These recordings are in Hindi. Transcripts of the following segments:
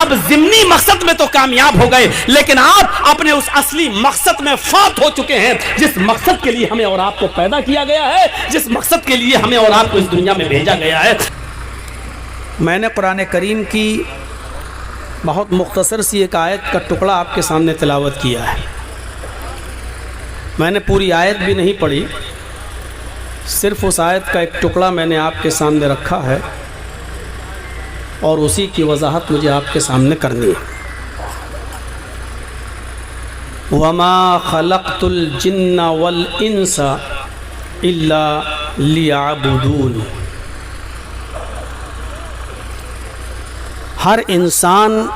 अब ज़िम्नी मकसद में तो कामयाब हो गए, लेकिन आप अपने उस असली मकसद में फात हो चुके हैं, जिस मकसद के लिए हमें और आपको पैदा किया गया है, जिस मकसद के लिए हमें और आपको इस दुनिया में भेजा गया है। मैंने कुरान करीम की बहुत मुख्तसर सी एक आयत का टुकड़ा आपके सामने तिलावत किया है। मैंने पूरी आयत भी नहीं पढ़ी, सिर्फ उस आयत का एक टुकड़ा मैंने आपके सामने रखा है और उसी की वजाहत मुझे आपके सामने करनी है। वमा खलक़तुल जिन्ना वल इंसा इल्ला लियअबुदून। हर इंसान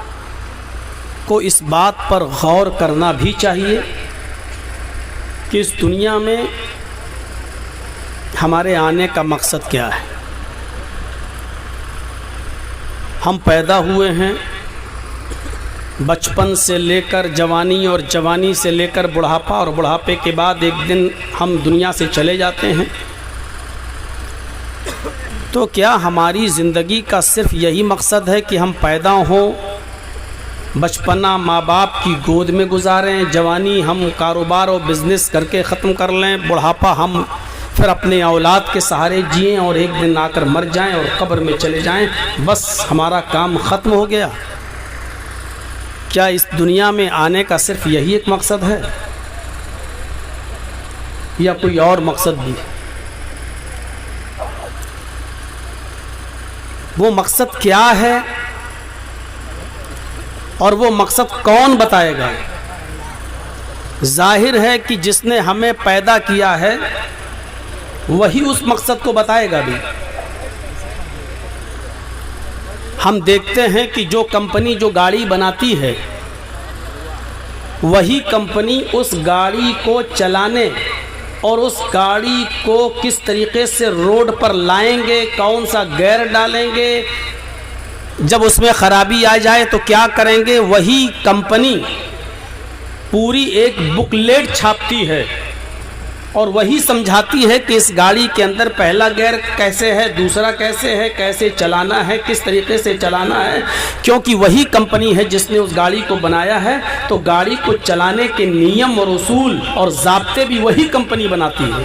को इस बात पर गौर करना भी चाहिए कि इस दुनिया में हमारे आने का मकसद क्या है। हम पैदा हुए हैं, बचपन से लेकर जवानी और जवानी से लेकर बुढ़ापा और बुढ़ापे के बाद एक दिन हम दुनिया से चले जाते हैं। तो क्या हमारी ज़िंदगी का सिर्फ़ यही मकसद है कि हम पैदा हों, बचपना माँ बाप की गोद में गुजारें, जवानी हम कारोबार और बिज़नेस करके ख़त्म कर लें, बुढ़ापा हम फिर अपने औलाद के सहारे जिएं और एक दिन आकर मर जाएं और कब्र में चले जाएं, बस हमारा काम ख़त्म हो गया? क्या इस दुनिया में आने का सिर्फ़ यही एक मकसद है या कोई और मकसद भी? वो मकसद क्या है और वो मकसद कौन बताएगा? जाहिर है कि जिसने हमें पैदा किया है वही उस मकसद को बताएगा भी। हम देखते हैं कि जो कंपनी जो गाड़ी बनाती है, वही कंपनी उस गाड़ी को चलाने और उस गाड़ी को किस तरीके से रोड पर लाएंगे, कौन सा गियर डालेंगे, जब उसमें ख़राबी आ जाए तो क्या करेंगे, वही कंपनी पूरी एक बुकलेट छापती है और वही समझाती है कि इस गाड़ी के अंदर पहला गियर कैसे है, दूसरा कैसे है, कैसे चलाना है, किस तरीके से चलाना है। क्योंकि वही कंपनी है जिसने उस गाड़ी को बनाया है, तो गाड़ी को चलाने के नियम और उसूल और ज़ाब्ते भी वही कंपनी बनाती है।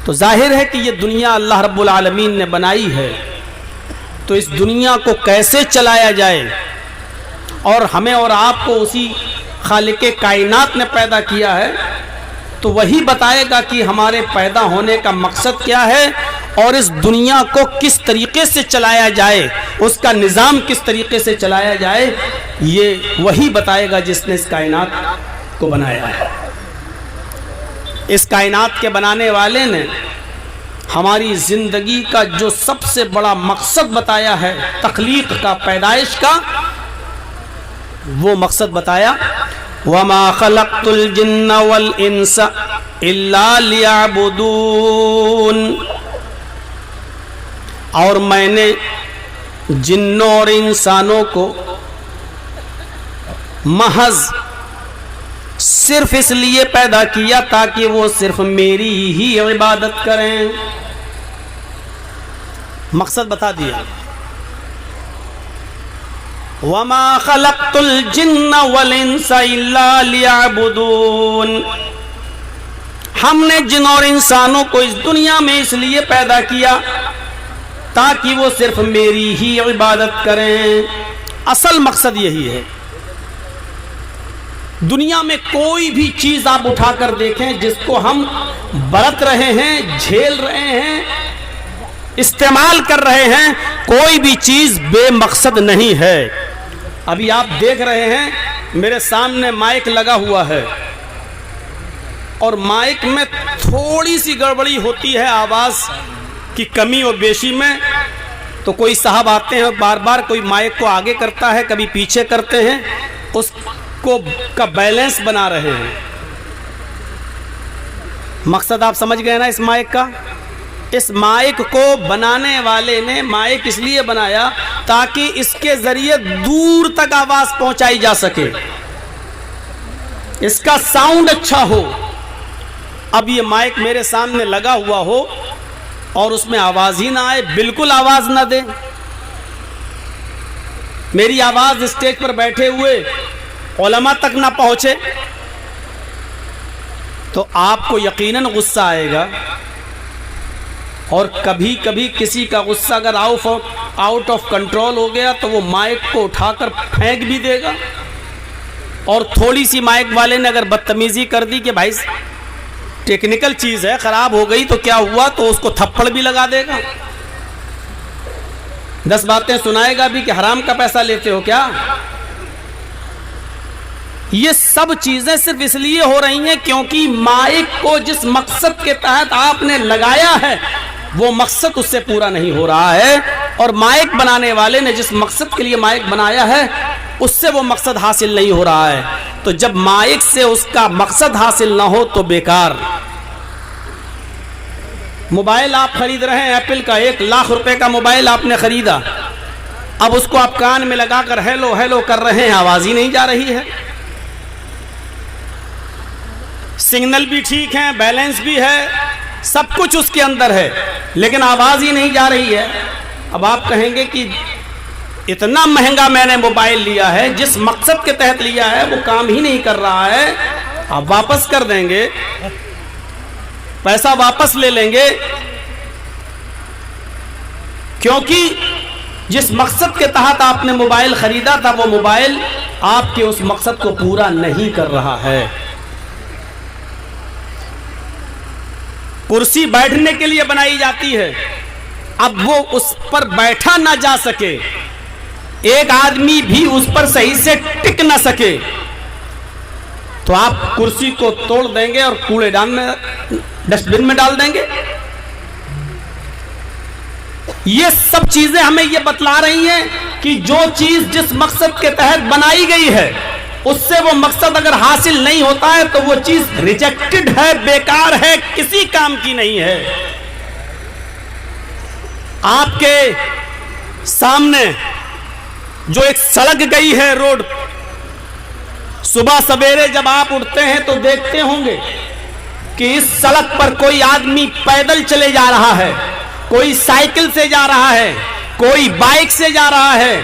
तो जाहिर है कि ये दुनिया अल्लाह रब्बुल आलमीन ने बनाई है, तो इस दुनिया को कैसे चलाया जाए और हमें और आपको उसी खालिक़े कायनात ने पैदा किया है, तो वही बताएगा कि हमारे पैदा होने का मकसद क्या है और इस दुनिया को किस तरीके से चलाया जाए, उसका निज़ाम किस तरीके से चलाया जाए, ये वही बताएगा जिसने इस कायनात को बनाया है। इस कायनात के बनाने वाले ने हमारी ज़िंदगी का जो सबसे बड़ा मकसद बताया है, तख्लीक का, पैदाइश का, वो मकसद बताया, वमा खलक़तुल जिन्ना वल इंसा इल्ला लियअबुदून। और मैंने जिन्नों और इंसानों को महज सिर्फ इसलिए पैदा किया ताकि वो सिर्फ मेरी ही इबादत करें। मकसद बता दिया, वमा खलक़तुल जिन्ना वल इंसा इल्ला लियअबुदून। हमने जिन और इंसानों को इस दुनिया में इसलिए पैदा किया ताकि वो सिर्फ मेरी ही इबादत करें। असल मकसद यही है। दुनिया में कोई भी चीज आप उठाकर देखें जिसको हम बरत रहे हैं, झेल रहे हैं, इस्तेमाल कर रहे हैं, कोई भी चीज बेमकसद नहीं है। अभी आप देख रहे हैं मेरे सामने माइक लगा हुआ है और माइक में थोड़ी सी गड़बड़ी होती है, आवाज़ की कमी और बेशी में, तो कोई साहब आते हैं बार बार, कोई माइक को आगे करता है, कभी पीछे करते हैं, उसको का बैलेंस बना रहे हैं। मकसद आप समझ गए ना इस माइक का? इस माइक को बनाने वाले ने माइक इसलिए बनाया ताकि इसके जरिए दूर तक आवाज पहुंचाई जा सके, इसका साउंड अच्छा हो। अब ये माइक मेरे सामने लगा हुआ हो और उसमें आवाज ही ना आए, बिल्कुल आवाज ना दे, मेरी आवाज स्टेज पर बैठे हुए उलमा तक ना पहुंचे तो आपको यकीनन गुस्सा आएगा। और कभी कभी किसी का गुस्सा अगर आउट ऑफ कंट्रोल हो गया तो वो माइक को उठाकर फेंक भी देगा। और थोड़ी सी माइक वाले ने अगर बदतमीजी कर दी कि भाई टेक्निकल चीज है, खराब हो गई तो क्या हुआ, तो उसको थप्पड़ भी लगा देगा। 10 बातें सुनाएगा भी कि हराम का पैसा लेते हो क्या। ये सब चीजें सिर्फ इसलिए हो रही हैं क्योंकि माइक को जिस मकसद के तहत आपने लगाया है वो मकसद उससे पूरा नहीं हो रहा है, और माइक बनाने वाले ने जिस मकसद के लिए माइक बनाया है उससे वो मकसद हासिल नहीं हो रहा है। तो जब माइक से उसका मकसद हासिल ना हो तो बेकार। मोबाइल आप खरीद रहे हैं एप्पल का, 1 लाख रुपए का मोबाइल आपने खरीदा, अब उसको आप कान में लगाकर हेलो हेलो कर रहे हैं, आवाज ही नहीं जा रही है। सिग्नल भी ठीक है, बैलेंस भी है, सब कुछ उसके अंदर है, लेकिन आवाज ही नहीं जा रही है। अब आप कहेंगे कि इतना महंगा मैंने मोबाइल लिया है, जिस मकसद के तहत लिया है वो काम ही नहीं कर रहा है, आप वापस कर देंगे, पैसा वापस ले लेंगे, क्योंकि जिस मकसद के तहत आपने मोबाइल खरीदा था वो मोबाइल आपके उस मकसद को पूरा नहीं कर रहा है। कुर्सी बैठने के लिए बनाई जाती है, अब वो उस पर बैठा ना जा सके, एक आदमी भी उस पर सही से टिक ना सके, तो आप कुर्सी को तोड़ देंगे और कूड़ेदान में, डस्टबिन में डाल देंगे। ये सब चीजें हमें ये बतला रही हैं कि जो चीज जिस मकसद के तहत बनाई गई है उससे वो मकसद अगर हासिल नहीं होता है तो वो चीज रिजेक्टेड है, बेकार है, किसी काम की नहीं है। आपके सामने जो एक सड़क गई है रोड, सुबह सवेरे जब आप उठते हैं तो देखते होंगे कि इस सड़क पर कोई आदमी पैदल चले जा रहा है, कोई साइकिल से जा रहा है, कोई बाइक से जा रहा है,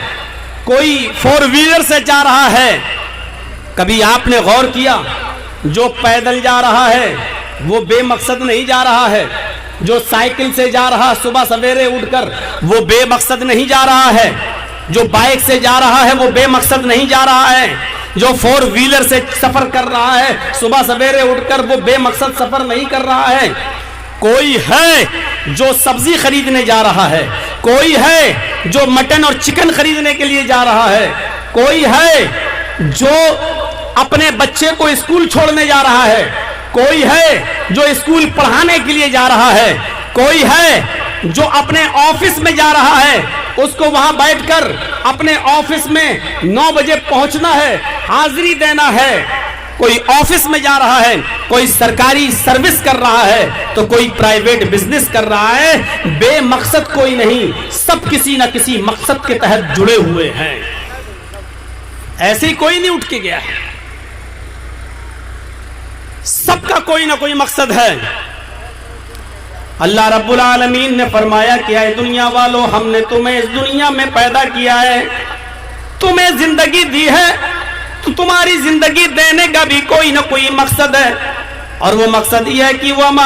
कोई 4 व्हीलर से जा रहा है। कभी आपने गौर किया जो पैदल जा रहा है वो बेमकसद नहीं जा रहा है, जो साइकिल से जा रहा सुबह सवेरे उठकर वो बेमकसद नहीं जा रहा है, जो बाइक से जा रहा है वो बेमकसद नहीं जा रहा है, जो 4 व्हीलर से सफर कर रहा है सुबह सवेरे उठकर वो बेमकसद सफर नहीं कर रहा है। कोई है जो सब्जी खरीदने जा रहा है, कोई है जो मटन और चिकन खरीदने के लिए जा रहा है, कोई है जो अपने बच्चे को स्कूल छोड़ने जा रहा है, कोई है जो स्कूल पढ़ाने के लिए जा रहा है, कोई है जो अपने ऑफिस में जा रहा है, उसको वहां बैठकर अपने ऑफिस में 9 बजे पहुंचना है, हाजिरी देना है। कोई ऑफिस में जा रहा है, कोई सरकारी सर्विस कर रहा है, तो कोई प्राइवेट बिजनेस कर रहा है। बेमकसद कोई नहीं, सब किसी ना किसी मकसद के तहत जुड़े हुए हैं। ऐसे ही कोई नहीं उठ के गया है, सबका कोई ना कोई मकसद है। अल्लाह रब्बुल आलमीन ने फरमाया कि ऐ दुनिया वालों, हमने तुम्हें इस दुनिया में पैदा किया है, तुम्हें जिंदगी दी है, तो तुम्हारी जिंदगी देने का भी कोई ना कोई मकसद है, और वो मकसद यह है कि वमा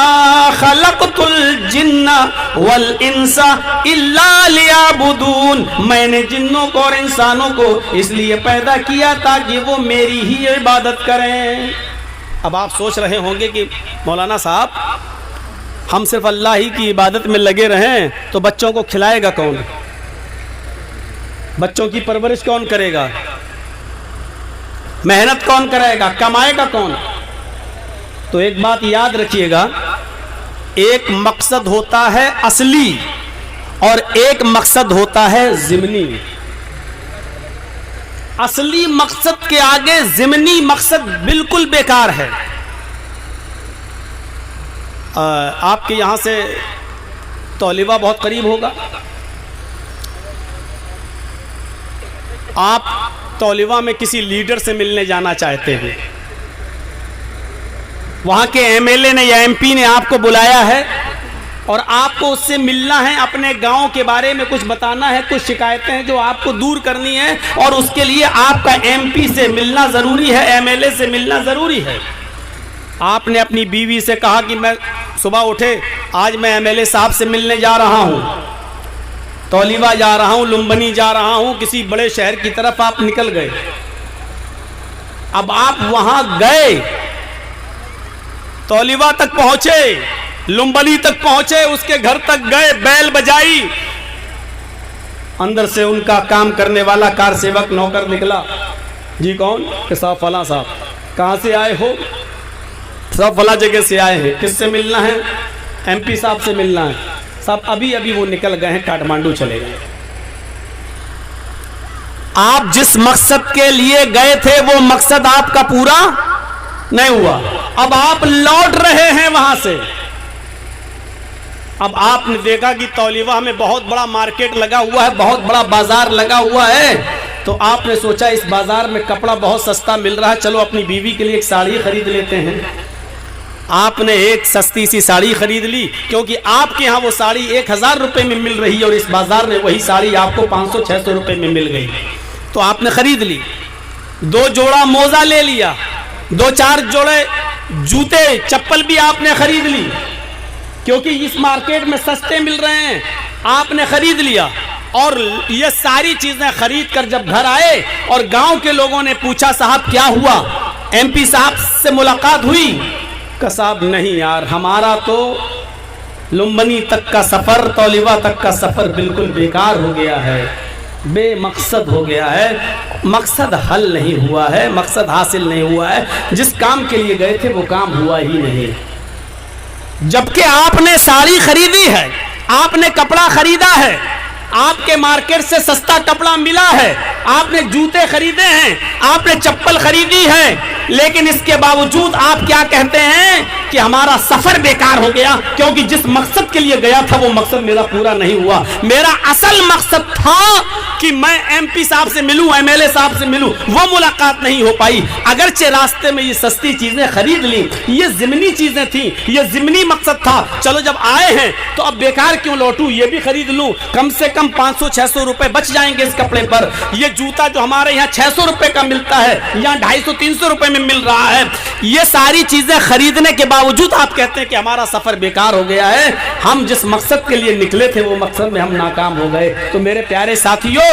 खलक़तुल जिन्ना वल इंसा इल्ला लियाबुदून, मैंने जिन्नों को और इंसानों को इसलिए पैदा किया ताकि वो मेरी ही इबादत करें। अब आप सोच रहे होंगे कि मौलाना साहब हम सिर्फ अल्लाह ही की इबादत में लगे रहें तो बच्चों को खिलाएगा कौन, बच्चों की परवरिश कौन करेगा, मेहनत कौन करेगा, कमाएगा कौन। तो एक बात याद रखिएगा, एक मकसद होता है असली और एक मकसद होता है ज़िमनी। असली मकसद के आगे ज़िमनी मकसद बिल्कुल बेकार है। आपके यहां से तौलिबा बहुत करीब होगा, आप तौलिबा में किसी लीडर से मिलने जाना चाहते हैं, वहां के एमएलए ने या एमपी ने आपको बुलाया है और आपको उससे मिलना है, अपने गांव के बारे में कुछ बताना है, कुछ शिकायतें हैं जो आपको दूर करनी है, और उसके लिए आपका एमपी से मिलना ज़रूरी है, एमएलए से मिलना ज़रूरी है। आपने अपनी बीवी से कहा कि मैं सुबह उठे, आज मैं एमएलए साहब से मिलने जा रहा हूँ, तौलीवा जा रहा हूँ, लुम्बनी जा रहा हूँ, किसी बड़े शहर की तरफ आप निकल गए। अब आप वहां गए, तौलीवा तक पहुंचे, लुम्बनी तक पहुंचे, उसके घर तक गए, बैल बजाई, अंदर से उनका काम करने वाला कार सेवक नौकर निकला। जी कौन? कि साहब फला साहब। कहाँ से आए हो? सब फला जगह से आए हैं। किससे मिलना है? एमपी साहब से मिलना है। साहब अभी अभी वो निकल गए हैं, काठमांडू चले गए। आप जिस मकसद के लिए गए थे वो मकसद आपका पूरा नहीं हुआ। अब आप लौट रहे हैं वहां से। अब आपने देखा कि तौलीवा में बहुत बड़ा मार्केट लगा हुआ है, बहुत बड़ा बाजार लगा हुआ है, तो आपने सोचा इस बाजार में कपड़ा बहुत सस्ता मिल रहा है, चलो अपनी बीवी के लिए एक साड़ी खरीद लेते हैं। आपने एक सस्ती सी साड़ी खरीद ली, क्योंकि आपके यहाँ वो साड़ी 1000 रुपये में मिल रही है और इस बाजार में वही साड़ी आपको 500-600 रुपये में मिल गई, तो आपने खरीद ली। 2 जोड़ा मोजा ले लिया, 2-4 जोड़े जूते चप्पल भी आपने खरीद ली, क्योंकि इस मार्केट में सस्ते मिल रहे हैं, आपने खरीद लिया। और ये सारी चीजें खरीद कर जब घर आए और गांव के लोगों ने पूछा साहब क्या हुआ, एमपी साहब से मुलाकात हुई? का साहब नहीं यार, हमारा तो लुम्बनी तक का सफर, तौलीवा तक का सफर बिल्कुल बेकार हो गया है, बेमकसद हो गया है, मकसद हल नहीं हुआ है, मकसद हासिल नहीं हुआ है, जिस काम के लिए गए थे वो काम हुआ ही नहीं। जबकि आपने साड़ी खरीदी है, आपने कपड़ा खरीदा है, आपके मार्केट से सस्ता कपड़ा मिला है, आपने जूते खरीदे हैं, आपने चप्पल खरीदी है, लेकिन इसके बावजूद आप क्या कहते हैं कि हमारा सफर बेकार हो गया, क्योंकि जिस मकसद के लिए गया था वो मकसद मेरा पूरा नहीं हुआ। मेरा असल मकसद था कि मैं एमपी साहब से मिलूं, एमएलए साहब से मिलूं, वो मुलाकात नहीं हो पाई। अगरचे रास्ते में ये सस्ती चीजें खरीद ली, ये जिमनी चीजें थी, ये जिमनी मकसद था, चलो जब आए हैं तो अब बेकार क्यों लौटूं, ये भी खरीद लूं, कम से कम 500-600 रुपए बच जाएंगे इस कपड़े पर। ये जूता जो हमारे यहाँ 600 रुपए का मिलता है, यहाँ 250-300 रुपए में मिल रहा है। ये सारी चीजें खरीदने के बावजूद आप कहते हैं कि हमारा सफर बेकार हो गया है, हम जिस मकसद के लिए निकले थे वो मकसद में हम नाकाम हो गए। तो मेरे प्यारे साथियों,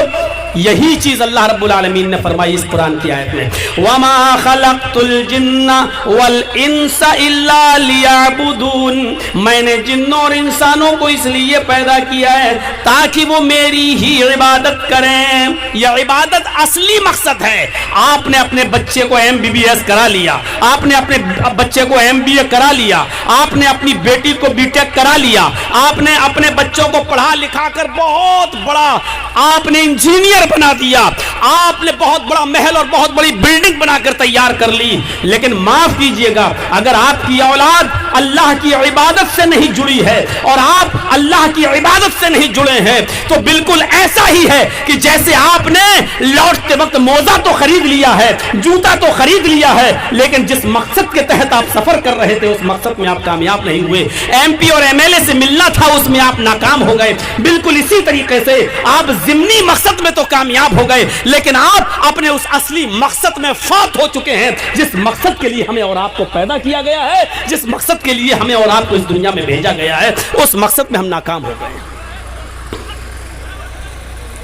यही चीज अल्लाह रब्बुल आलमीन ने फरमाई इस कुरान की आयत में, वमा खलक़तुल जिन्ना वल इंसा इल्ला लियअबुदून, मैंने जिन्नों और इंसानों को इसलिए पैदा किया है ताकि वो मेरी ही इबादत करें। यह इबादत असली मकसद है। आपने अपने बच्चे को MBBS करा लिया, आपने अपने बच्चे को MBA करा लिया, आपने अपनी बेटी को BTech करा लिया, आपने अपने बच्चों को पढ़ा लिखा कर बहुत बड़ा आपने इंजीनियर बना दिया, आपने बहुत बड़ा महल और बहुत बड़ी बिल्डिंग बनाकर तैयार कर ली, लेकिन माफ कीजिएगा, अगर आपकी औलाद अल्लाह की इबादत से नहीं जुड़ी है और आप अल्लाह की इबादत से नहीं जुड़े हैं, तो बिल्कुल ऐसा ही है कि जैसे आपने लौटते वक्त मोजा तो खरीद लिया है, जूता तो खरीद लिया है, लेकिन जिस मकसद के तहत आप सफर कर रहे थे उस मकसद में आप कामयाब नहीं हुए। MP और MLA से मिलना था, उसमें आप नाकाम हो गए। बिल्कुल इसी तरीके से आप जिमनी मकसद में तो कामयाब हो गए, लेकिन आप अपने उस असली मकसद में फात हो चुके हैं, जिस मकसद के लिए हमें और आपको पैदा किया गया है, जिस मकसद के लिए हमें और आपको इस दुनिया में भेजा गया है, उस मकसद में हम नाकाम हो गए।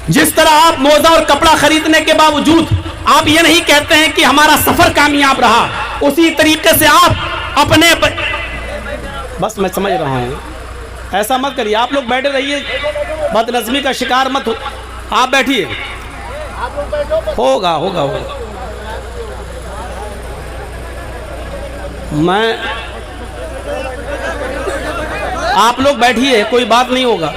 जिस तरह आप मोजा और कपड़ा खरीदने के बावजूद आप ये नहीं कहते हैं कि हमारा सफर कामयाब रहा, उसी तरीके से आप अपने बस मैं समझ रहा हूं, ऐसा मत करिए, आप लोग बैठे रहिए, बदनज़मी का शिकार मत हो, आप बैठिए, होगा होगा होगा। मैं आप लोग बैठिए, कोई बात नहीं होगा।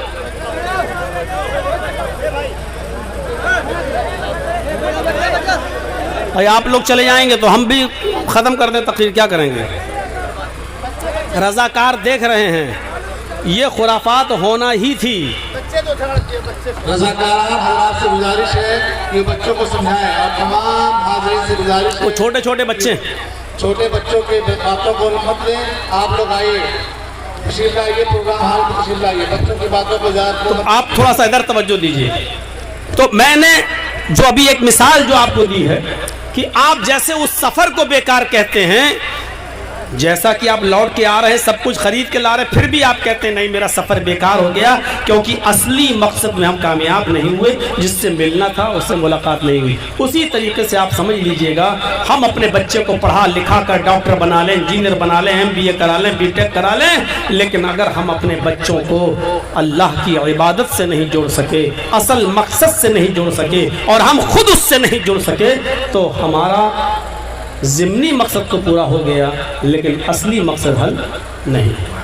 भाई आप लोग चले जाएंगे तो हम भी खत्म कर दें तकरीर, क्या करेंगे? रजाकार देख रहे हैं, ये खुराफात होना ही थी। रजाकार से गुजारिश है कि बच्चों को समझाएं और तमाम हाज़रीन से गुजारिश है, वो छोटे छोटे बच्चे, छोटे बच्चों के बातों को मत लें। आप लोग आइए, तशरीफ लाइए, प्रोग्राम हाल में तशरीफ लाइए, बच्चों की बातों को तो आप थोड़ा सा इधर तवज्जो दीजिए। तो मैंने जो अभी एक मिसाल जो आपको दी है कि आप जैसे उस सफर को बेकार कहते हैं, जैसा कि आप लौट के आ रहे हैं, सब कुछ खरीद के ला रहे हैं, फिर भी आप कहते हैं नहीं मेरा सफर बेकार हो गया, क्योंकि असली मकसद में हम कामयाब नहीं हुए, जिससे मिलना था उससे मुलाकात नहीं हुई। उसी तरीके से आप समझ लीजिएगा, हम अपने बच्चे को पढ़ा लिखा कर डॉक्टर बना लें, इंजीनियर बना लें, MBA करा लें, BTech करा लें, लेकिन अगर हम अपने बच्चों को अल्लाह की इबादत से नहीं जोड़ सके, असल मकसद से नहीं जोड़ सके, और हम खुद उससे नहीं जोड़ सके, तो हमारा ज़िम्नी मकसद तो पूरा हो गया, लेकिन असली मकसद हल नहीं हुआ।